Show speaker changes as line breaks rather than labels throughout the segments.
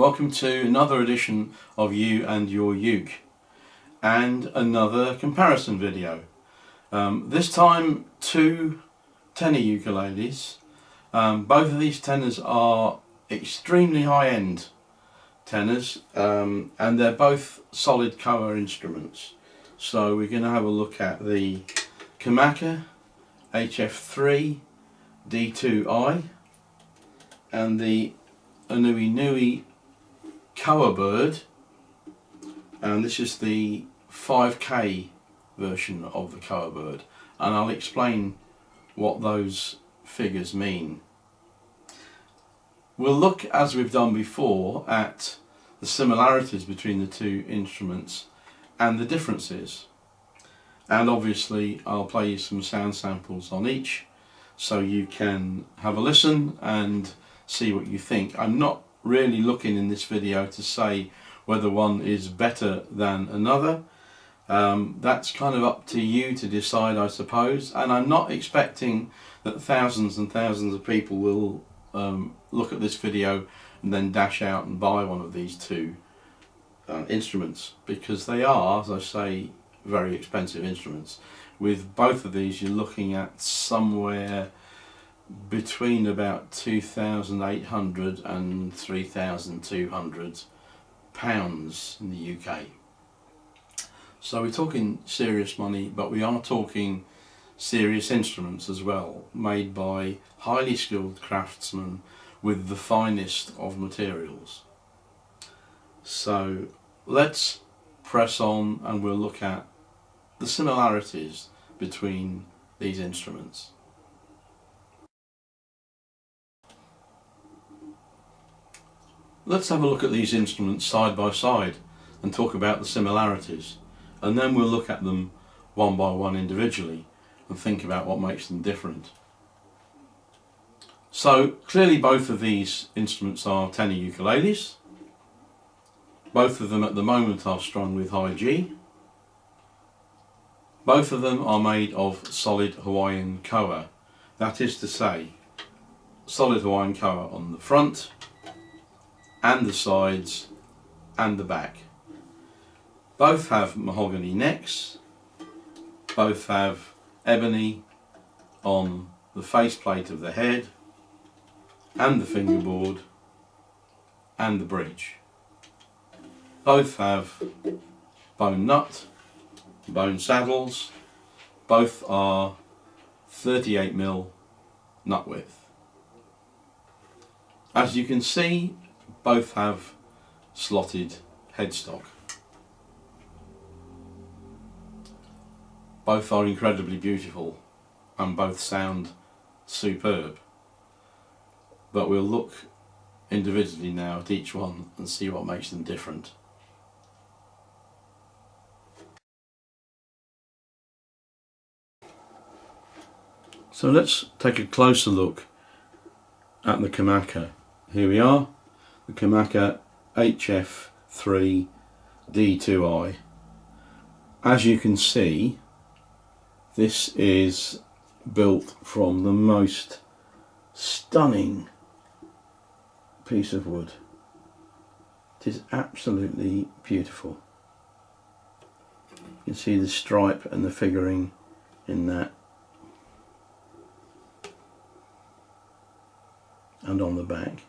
welcome to another edition of You and Your Uke and another comparison video. This time two tenor ukuleles. Both of these tenors are extremely high-end tenors and they're both solid Koa instruments. So we're going to have a look at the Kamaka HF3 D2I and the aNueNue Koa Bird, and this is the 5K version of the Koa Bird, and I'll explain what those figures mean. We'll look, as we've done before, at the similarities between the two instruments and the differences, and obviously I'll play you some sound samples on each so you can have a listen and see what you think. I'm not really looking in this video to say whether one is better than another. That's kind of up to you to decide, I suppose, and I'm not expecting that thousands and thousands of people will look at this video and then dash out and buy one of these two instruments, because they are, as I say, very expensive instruments. With both of these you're looking at somewhere between about £2,800 and £3,200 in the UK. So we're talking serious money, but we are talking serious instruments as well, made by highly skilled craftsmen with the finest of materials. So let's press on and we'll look at the similarities between these instruments. Let's have a look at these instruments side by side and talk about the similarities, and then we'll look at them one by one individually and think about what makes them different. So clearly both of these instruments are tenor ukuleles. Both of them at the moment are strung with high G. Both of them are made of solid Hawaiian Koa. That is to say, solid Hawaiian Koa on the front and the sides and the back. Both have mahogany necks. Both have ebony on the faceplate of the head and the fingerboard and the bridge. Both have bone nut, bone saddles. Both are 38mm nut width. As you can see, both have slotted headstock. Both are incredibly beautiful and both sound superb, but we'll look individually now at each one and see what makes them different. So let's take a closer look at the Kamaka. Here we are, the Kamaka HF3 D2I. As you can see, this is built from the most stunning piece of wood. It is absolutely beautiful. You can see the stripe and the figuring in that, and on the back.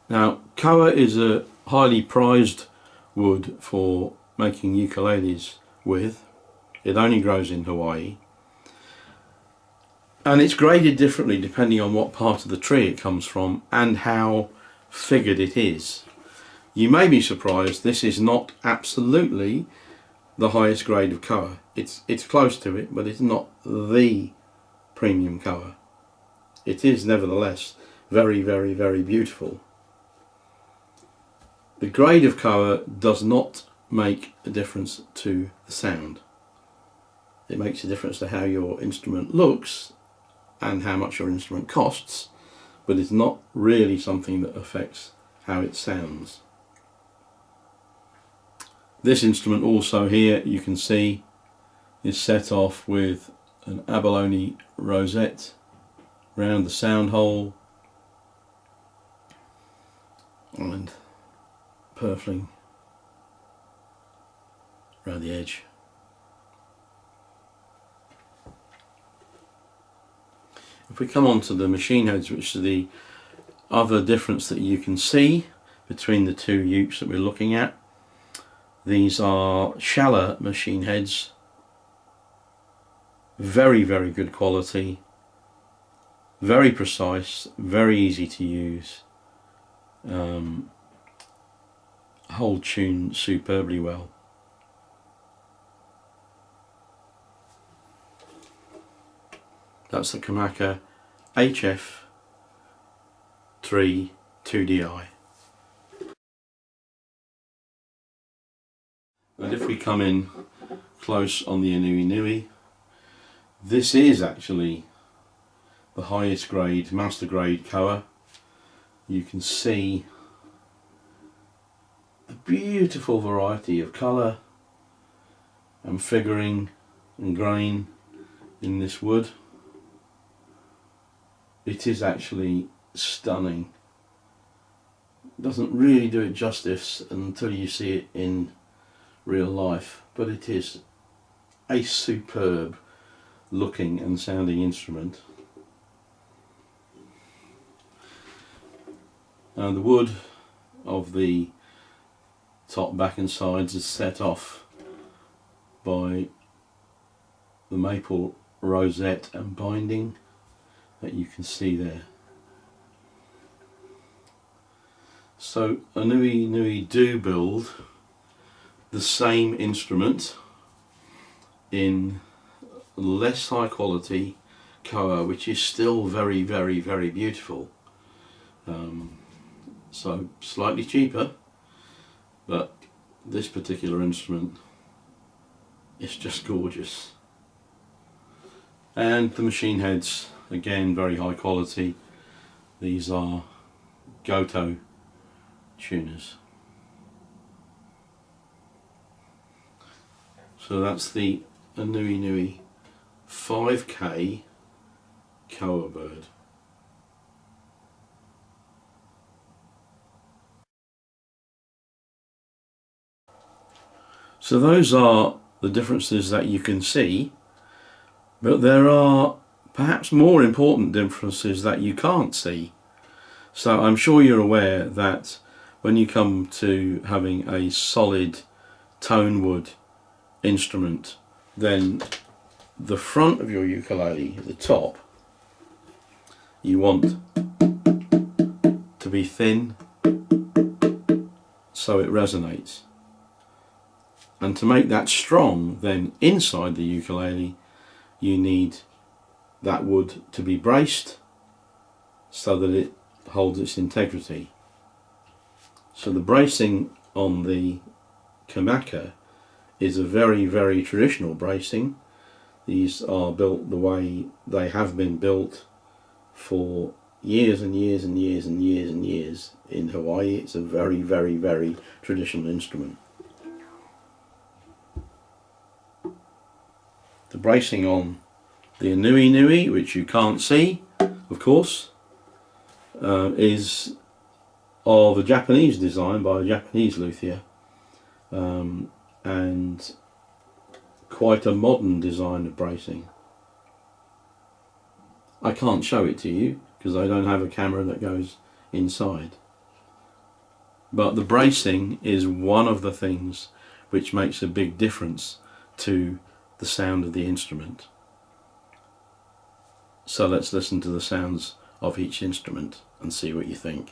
Now, Koa is a highly prized wood for making ukuleles with. It only grows in Hawaii, and it's graded differently depending on what part of the tree it comes from and how figured it is. You may be surprised, this is not absolutely the highest grade of Koa. It's close to it, but it's not the premium Koa. It is nevertheless very, very, very beautiful. The grade of Koa does not make a difference to the sound. It makes a difference to how your instrument looks and how much your instrument costs, but it's not really something that affects how it sounds. This instrument also here, you can see is set off with an abalone rosette round the sound hole and purfling around the edge. If we come on to the machine heads, which are the other difference that you can see between the two ukes that we're looking at, these are shallow machine heads, very good quality, very precise, very easy to use, hold tune superbly well. That's the Kamaka HF3 D2I. And if we come in close on the aNueNue, this is actually the highest grade, master grade Koa. You can see the beautiful variety of colour and figuring and grain in this wood. It is actually stunning. Doesn't really do it justice until you see it in real life, but it is a superb looking and sounding instrument. And the wood of the top, back and sides is set off by the maple rosette and binding that you can see there. So aNueNue do build the same instrument in less high quality Koa, which is still very beautiful. So slightly cheaper, but this particular instrument is just gorgeous. And the machine heads, again, very high quality. These are Goto tuners. So that's the aNueNue 5K Koa Bird. So those are the differences that you can see, but there are perhaps more important differences that you can't see. So I'm sure you're aware that when you come to having a solid tone wood instrument, then the front of your ukulele, the top, you want to be thin so it resonates. And to make that strong, then inside the ukulele you need that wood to be braced so that it holds its integrity. So the bracing on the Kamaka is a very traditional bracing. These are built the way they have been built for years and years and years and years and years in Hawaii. It's a very traditional instrument. The bracing on the aNueNue, which you can't see, of course, is of a Japanese design by a Japanese luthier, and quite a modern design of bracing. I can't show it to you because I don't have a camera that goes inside, but the bracing is one of the things which makes a big difference to the sound of the instrument. So let's listen to the sounds of each instrument and see what you think.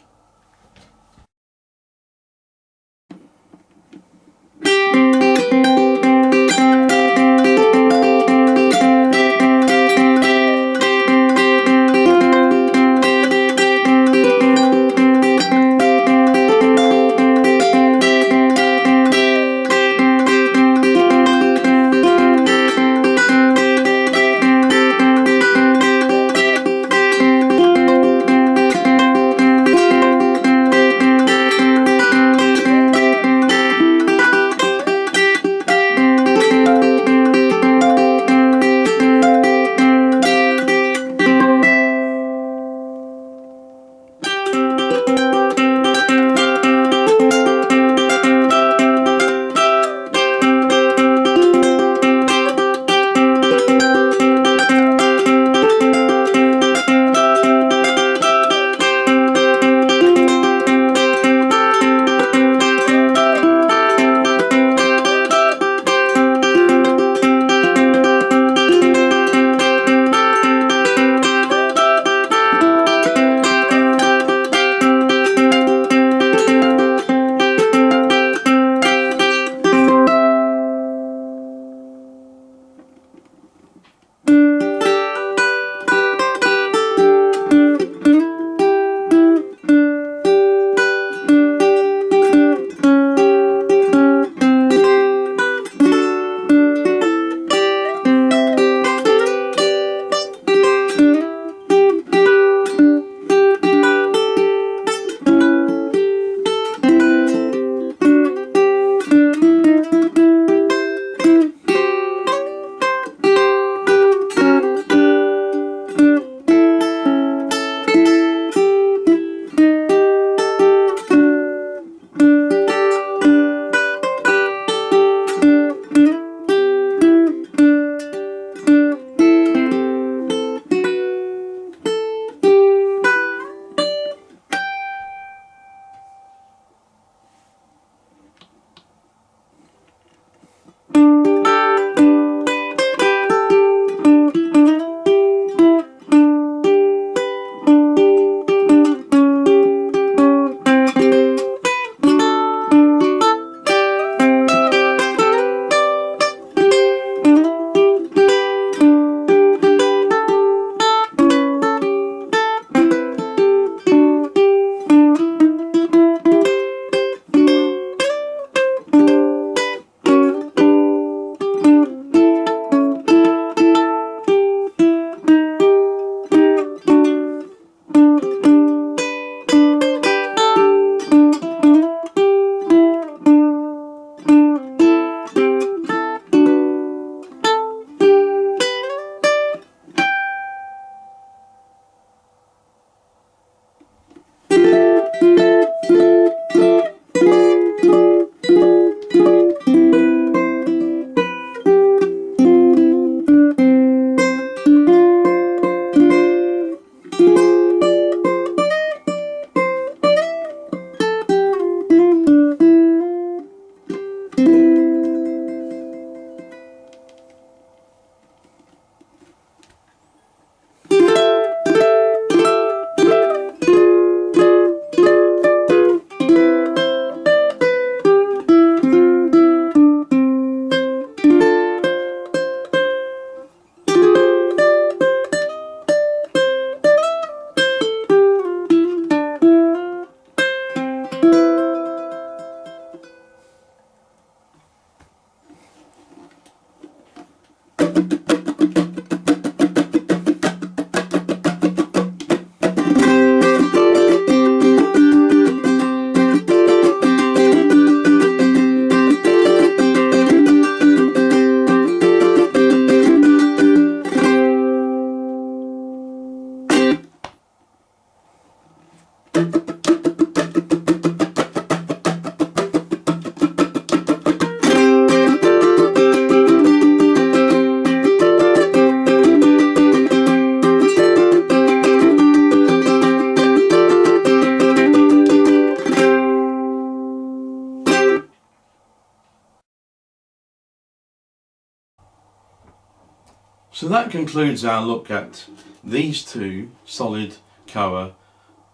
So that concludes our look at these two solid Koa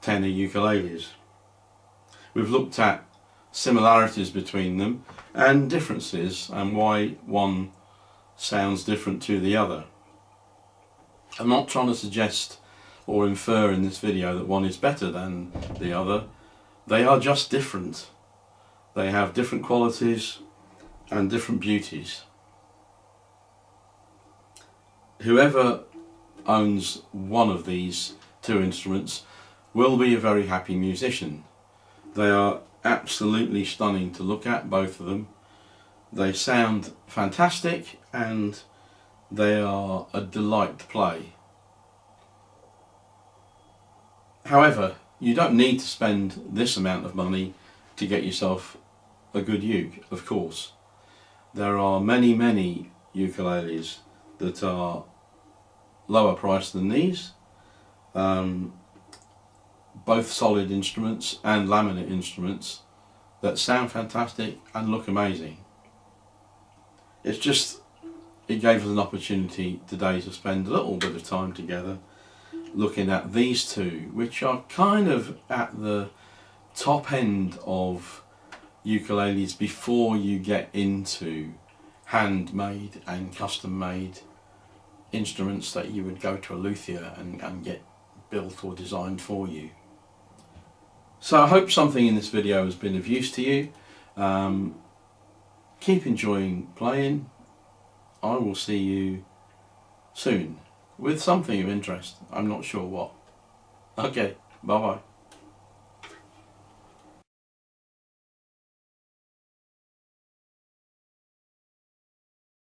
tenor ukuleles. We've looked at similarities between them and differences and why one sounds different to the other. I'm not trying to suggest or infer in this video that one is better than the other. They are just different. They have different qualities and different beauties. Whoever owns one of these two instruments will be a very happy musician. They are absolutely stunning to look at, both of them. They sound fantastic and they are a delight to play. However, you don't need to spend this amount of money to get yourself a good uke, of course. There are many ukuleles that are lower priced than these, both solid instruments and laminate instruments that sound fantastic and look amazing. It gave us an opportunity today to spend a little bit of time together looking at these two, which are kind of at the top end of ukuleles before you get into handmade and custom made instruments that you would go to a luthier and get built or designed for you. So I hope something in this video has been of use to you. Keep enjoying playing. I will see you soon with something of interest. I'm not sure what. Okay, bye bye.